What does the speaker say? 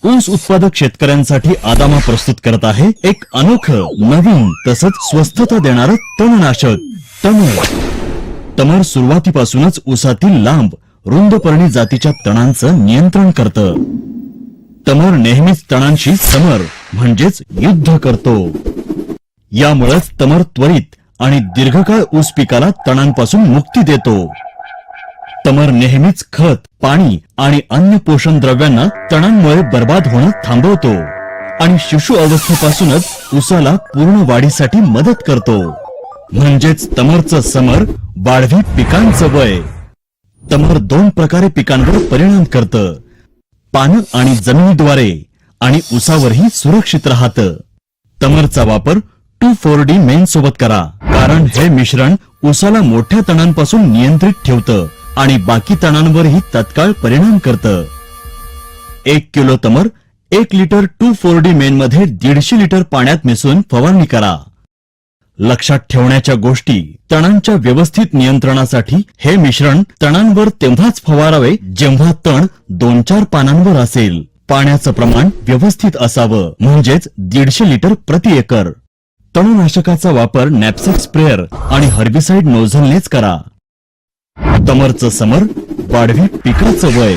ऊस उत्पादक शेतकऱ्यांसाठी आदामा प्रस्तुत करत आहे एक अनोखं नवीन तसंच स्वस्तता देणारं तणनाशक तमर सुरुवातीपासूनच ऊसातील लांब रुंदपर्णी जातीच्या तणांचं नियंत्रण करतं। तमर नेहमीच तणांशी समर म्हणजेच युद्ध करतो। यामुळेच तमर त्वरित आणि दीर्घकाळ ऊस पिकाला तणांपासून मुक्ती देतो। तमर नेहमीच खत, पाणी आणि अन्य पोषण द्रव्यांना तणांमुळे बर्बाद होणं थांबवतो आणि शिशु अवस्थेपासूनच ऊसाला पूर्ण वाढीसाठी मदत करतो। म्हणजेच तमरचं समर वाढवी पिकांचं वय। तमर 2 प्रकारे पिकांवर परिणाम करतं, पानं आणि जमिनीद्वारे, आणि ऊसावरही सुरक्षित राहतं। तमरचा वापर 2,4-D मेन सोबत करा, कारण हे मिश्रण ऊसाला मोठ्या तणांपासून नियंत्रित ठेवतं आणि बाकी तणांवरही तत्काळ परिणाम करतं। 1 किलो तमर 1 लिटर 2,4-D मेन मध्ये 150 लिटर पाण्यात मिसळून फवारणी करा। लक्षात ठेवण्याच्या गोष्टी: तणांच्या व्यवस्थित नियंत्रणासाठी हे मिश्रण तणांवर तेव्हाच फवारावे जेव्हा तण 2-4 पानांवर असेल। पाण्याचं प्रमाण व्यवस्थित असावं, म्हणजेच 150 लिटर प्रति एकर। तणनाशकाचा वापर नॅपसॅक स्प्रेअर आणि हर्बिसाइड नोझलनेच करा। तमरचं समर वाढवी पिकाचं वय।